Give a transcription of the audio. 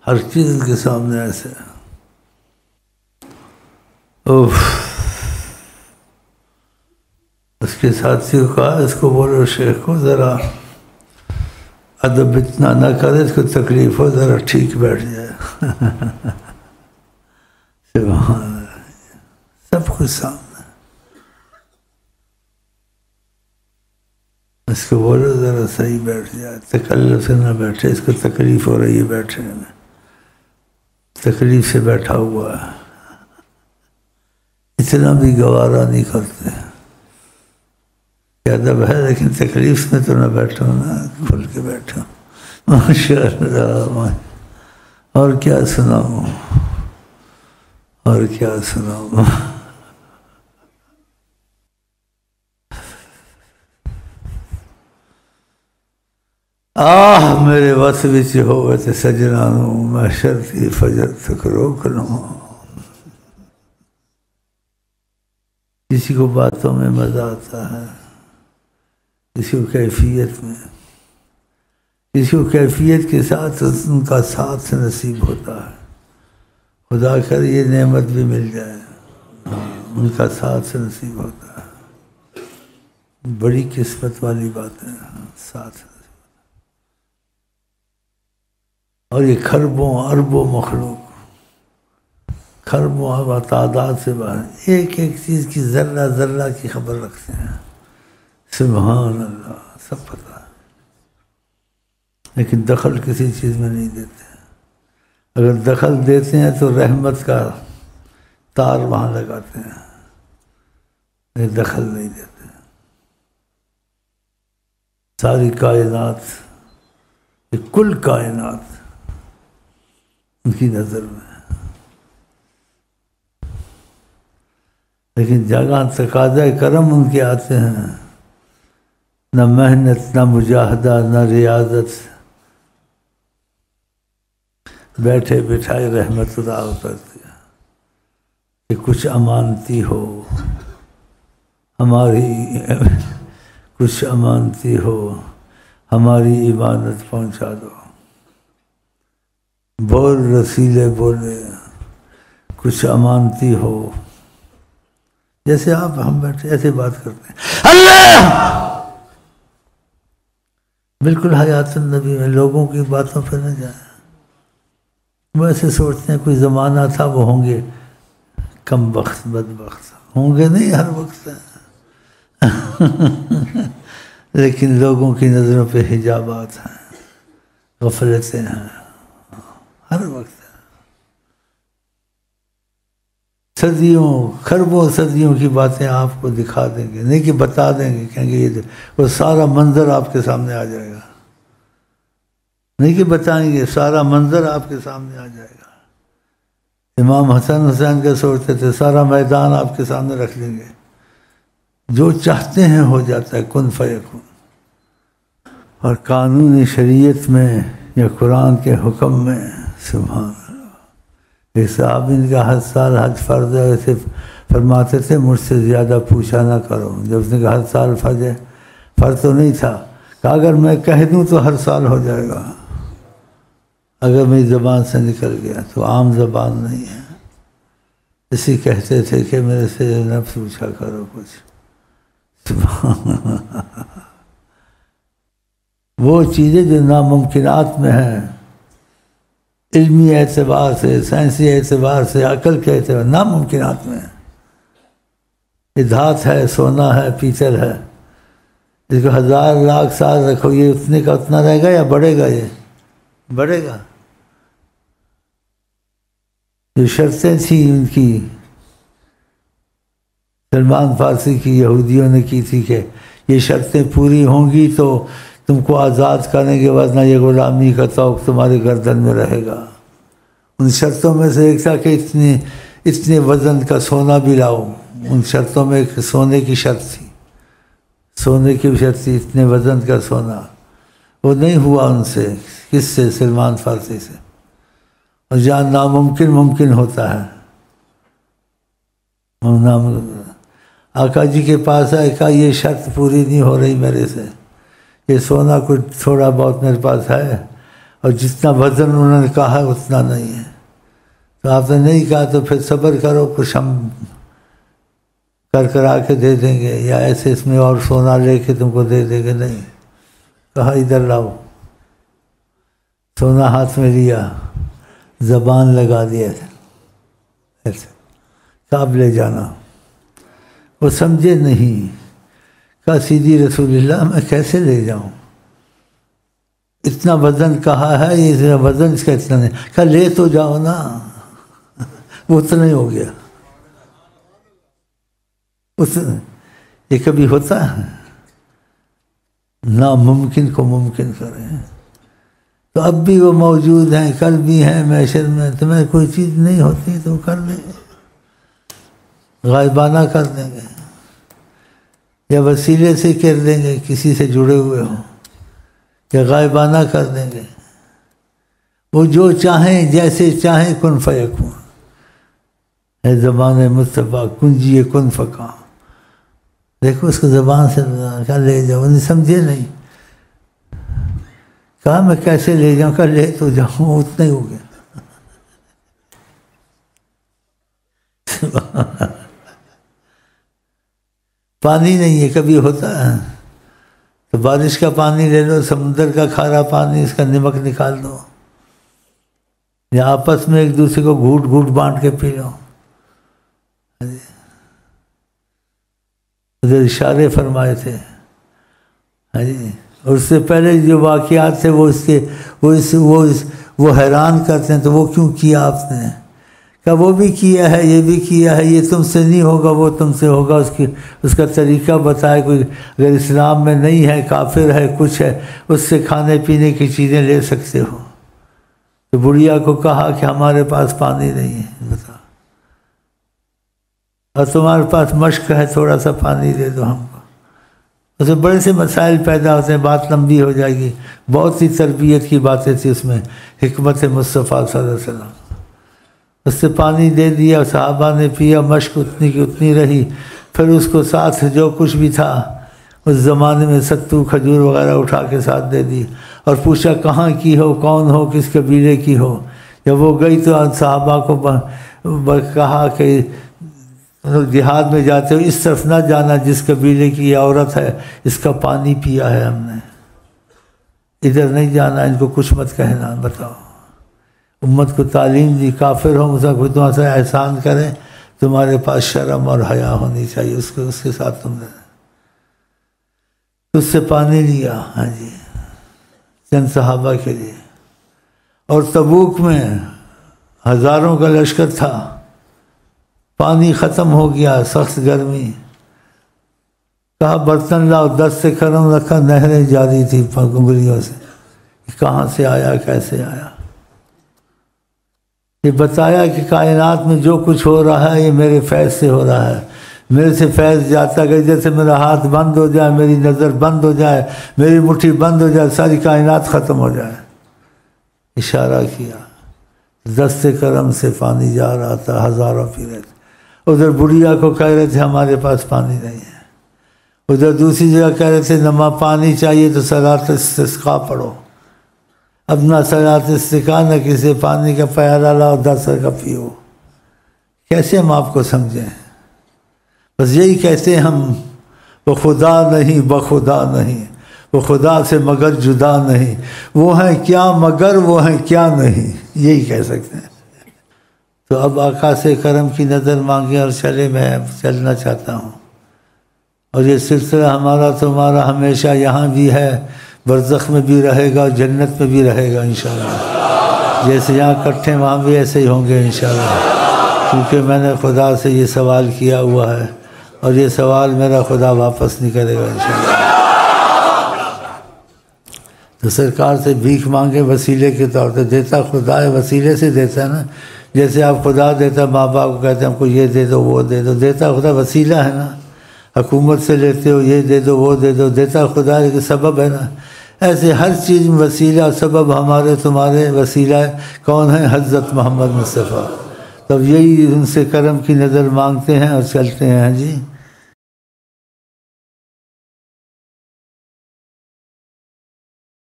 ہر چیز ان کے سامنے ایسے. اس کے ساتھی کو کہا اس کو بولو شیخ کو ذرا ادب اتنا نہ کرے، اس کو تکلیف ہو، ذرا ٹھیک بیٹھ جائے. سبحان اللہ، سب کچھ سامنے. اس کو بولو ذرا صحیح بیٹھ جائے، تکلف سے نہ بیٹھے، اس کو تکلیف ہو رہی ہے بیٹھے میں، تکلیف سے بیٹھا ہوا ہے. اتنا بھی گوارا نہیں کرتے. ادب ہے لیکن تکلیف میں تو نہ بیٹھو نا، کھل کے بیٹھو. ماشاء اللہ. اور کیا سناؤں، اور کیا سناؤں. میرے وس وچ ہوئے تے سجنا نو میں شرطی فجر تک روک لوں. کسی کو باتوں میں مزہ آتا ہے، کسی کو کیفیت میں، کسی کو کیفیت کے ساتھ ان کا ساتھ نصیب ہوتا ہے. خدا کر یہ نعمت بھی مل جائے، ان کا ساتھ نصیب ہوتا ہے. بڑی قسمت والی بات ہے ساتھ. اور یہ کھربوں اربوں مخلوق، کھربوں تعداد سے باہر، ایک ایک چیز کی ذرہ ذرہ کی خبر رکھتے ہیں. سبحان اللہ، سب پتہ ہے، لیکن دخل کسی چیز میں نہیں دیتے. اگر دخل دیتے ہیں تو رحمت کا تار وہاں لگاتے ہیں، لیکن دخل نہیں دیتے. ساری کائنات، یہ کل کائنات ان کی نظر میں، لیکن جگہ تقاضا کرم ان کے آتے ہیں. نہ محنت، نہ مجاہدہ، نہ ریاضت، بیٹھے بٹھائے رحمت ادا اترتی ہے. کہ کچھ امانتی ہو ہماری، کچھ امانتی ہو ہماری عبادت پہنچا دو. بول رسیلے بولے کچھ امانتی ہو. جیسے آپ ہم بیٹھے ایسے بات کرتے ہیں اللہ، بالکل حیات النبی میں لوگوں کی باتوں پہ نہ جائیں. وہ ایسے سوچتے ہیں کوئی زمانہ تھا وہ ہوں گے، کم بخت بدبخت ہوں گے، نہیں ہر وقت ہیں. لیکن لوگوں کی نظروں پہ حجابات ہیں، غفلتیں ہیں، ہر وقت. صدیوں کھربوں صدیوں کی باتیں آپ کو دکھا دیں گے، نہیں کہ بتا دیں گے، کہیں گے یہ وہ سارا منظر آپ کے سامنے آ جائے گا. نہیں کہ بتائیں گے، سارا منظر آپ کے سامنے آ جائے گا. امام حسن حسین کا سوچتے تھے سارا میدان آپ کے سامنے رکھ لیں گے، جو چاہتے ہیں ہو جاتا ہے، کن فیکون. اور قانون شریعت میں یا قرآن کے حکم میں سبحان اللہ. ایک صحابی ان کا ہر سال حج فرض ہے، ویسے فرماتے تھے مجھ سے زیادہ پوچھا نہ کرو. جب اس نے کہا ہر سال فرض تو نہیں تھا، کہا اگر میں کہہ دوں تو ہر سال ہو جائے گا، اگر میری زبان سے نکل گیا تو عام زبان نہیں ہے. اسی کہتے تھے کہ میرے سے نہ پوچھا کرو کچھ. وہ چیزیں جو ناممکنات میں ہیں، علمی اعتبار سے، سائنسی اعتبار سے، عقل کے اعتبار، ناممکنات میں ہیں. یہ دھات ہے، سونا ہے، پیتل ہے، اس کو 1000 لاکھ سال رکھو، یہ اتنے کا اتنا رہے گا یا بڑھے گا؟ یہ بڑھے گا. جو شرطیں تھیں ان کی، سلمان فارسی کی یہودیوں نے کی تھی کہ یہ شرطیں پوری ہوں گی تو تم کو آزاد کریں گے، ورنہ یہ غلامی کا طوق تمہارے گردن میں رہے گا. ان شرطوں میں سے ایک تھا کہ اتنے وزن کا سونا بھی لاؤ. ان شرطوں میں ایک سونے کی شرط تھی، سونے کی شرط تھی، اتنے وزن کا سونا. وہ نہیں ہوا ان سے. کس سے؟ سلمان فارسی سے. اور جہاں ناممکن ممکن ہوتا ہے، آقا جی کے پاس آئے، کہا یہ شرط پوری نہیں ہو رہی میرے سے، یہ سونا کچھ تھوڑا بہت میرے پاس ہے اور جتنا وزن انہوں نے کہا ہے اتنا نہیں ہے. تو آپ نے نہیں کہا تو پھر صبر کرو، کچھ ہم کرا کے دے دیں گے، یا ایسے اس میں اور سونا لے کے تم کو دے دیں گے. نہیں، کہا ادھر لاؤ. سونا ہاتھ میں لیا، زبان لگا دیا ایسے، کعب لے جانا. وہ سمجھے نہیں. کہا سیدھی رسول اللہ میں کیسے لے جاؤں، اتنا وزن کہا ہے، یہ وزن اس کا اتنا نہیں. کہا لے تو جاؤ نا. وہ اتنا ہی ہو گیا. یہ کبھی ہوتا ہے؟ ناممکن کو ممکن کریں. تو اب بھی وہ موجود ہیں، کل بھی ہیں معاشر میں. تمہیں کوئی چیز نہیں ہوتی تو کر لیں گے، غائبانہ کر دیں گے، یا وسیلے سے کر دیں گے، کسی سے جڑے ہوئے ہوں، یا غائبانہ کر دیں گے. وہ جو چاہیں جیسے چاہیں کن فیکون. اے زبان مصطفیٰ کنجیے کن فکاں. دیکھو اس کو زبان سے کہا لے جاؤ. نہیں سمجھے نہیں. کہا میں کیسے لے جاؤں. کہا لے تو جاؤں، اتنا ہی ہو گیا. پانی نہیں ہے، کبھی ہوتا ہے تو بارش کا پانی لے لو، سمندر کا کھارا پانی، اس کا نمک نکال دو، یا آپس میں ایک دوسرے کو گھوٹ گھوٹ بانٹ کے پی لو. ادھر اشارے فرمائے تھے. ہاں جی. اور اس سے پہلے جو واقعات تھے وہ حیران کرتے ہیں. تو وہ کیوں کیا آپ نے؟ کہ وہ بھی کیا ہے، یہ بھی کیا ہے، یہ تم سے نہیں ہوگا، وہ تم سے ہوگا. اس کا طریقہ بتائے. کوئی اگر اسلام میں نہیں ہے، کافر ہے، کچھ ہے، اس سے کھانے پینے کی چیزیں لے سکتے ہو. تو بڑھیا کو کہا کہ ہمارے پاس پانی نہیں ہے، بتا، اور تمہارے پاس مشق ہے، تھوڑا سا پانی دے دو ہم کو. اسے بڑے سے مسائل پیدا ہوتے ہیں. بات لمبی ہو جائے گی. بہت سی تربیت کی باتیں تھی اس میں، حکمت مصطفیٰ صلی اللہ علیہ وسلم. اس سے پانی دے دیا، صحابہ نے پیا، مشق اتنی کی اتنی رہی. پھر اس کو ساتھ جو کچھ بھی تھا اس زمانے میں، ستو کھجور وغیرہ اٹھا کے ساتھ دے دی. اور پوچھا کہاں کی ہو، کون ہو، کس قبیلے کی ہو. جب وہ گئی تو صحابہ کو کہا کہ جہاد میں جاتے ہو اس طرف نہ جانا، جس قبیلے کی یہ عورت ہے اس کا پانی پیا ہے ہم نے، ادھر نہیں جانا، ان کو کچھ مت کہنا. بتاؤ، امت کو تعلیم دی. کافر ہو مسلمان تمہارے سے احسان کریں، تمہارے پاس شرم اور حیا ہونی چاہیے. اس کے ساتھ تم نے اس سے پانی لیا. ہاں جی، چند صحابہ کے لیے. اور تبوک میں ہزاروں کا لشکر تھا، پانی ختم ہو گیا، سخت گرمی. کہا برتن لاؤ، 10 سے کرم رکھا، نہریں جاری تھی انگلیوں سے. کہاں سے آیا، کیسے آیا؟ یہ بتایا کہ کائنات میں جو کچھ ہو رہا ہے یہ میرے فیض سے ہو رہا ہے. میرے سے فیض جاتا کہ جیسے میرا ہاتھ بند ہو جائے، میری نظر بند ہو جائے، میری مٹھی بند ہو جائے، ساری کائنات ختم ہو جائے. اشارہ کیا، دست کرم سے پانی جا رہا تھا، ہزاروں پی رہے تھے. ادھر بڑھیا کو کہہ رہے تھے ہمارے پاس پانی نہیں ہے. ادھر دوسری جگہ کہہ رہے تھے نہ پانی چاہیے تو صلاۃ استسقاء پڑھو. اب نہ صلاۃ استسقاء، نہ کسی پانی کا پیالہ لاؤ 10 کا پیو. کیسے ہم آپ کو سمجھیں؟ بس یہی کہتے ہیں ہم، وہ خدا نہیں بخدا نہیں، وہ خدا سے مگر جدا نہیں، وہ ہیں کیا مگر وہ ہیں کیا نہیں، یہی کہہ سکتے ہیں. تو اب آقا سے کرم کی نظر مانگے اور چلے. میں چلنا چاہتا ہوں، اور یہ سلسلہ ہمارا تمہارا ہمیشہ یہاں بھی ہے، برزخ میں بھی رہے گا، جنت میں بھی رہے گا انشاءاللہ. جیسے یہاں کٹھے وہاں بھی ایسے ہی ہوں گے انشاءاللہ. کیونکہ میں نے خدا سے یہ سوال کیا ہوا ہے، اور یہ سوال میرا خدا واپس نہیں کرے گا انشاءاللہ. تو سرکار سے بھیک مانگے وسیلے کے طور پہ. دیتا خدا ہے، وسیلے سے دیتا ہے نا. جیسے آپ خدا دیتا، ماں باپ کو کہتے ہیں ہم کو یہ دے دو وہ دے دو، دیتا خدا وسیلہ ہے نا. حکومت سے لیتے ہو یہ دے دو وہ دے دو، دیتا خدا ہے لیکن سبب ہے نا. ایسے ہر چیز میں وسیلہ سبب ہمارے تمہارے وسیلہ کون ہے؟ حضرت محمد مصطفیٰ. تب یہی ان سے کرم کی نظر مانگتے ہیں اور چلتے ہیں. جی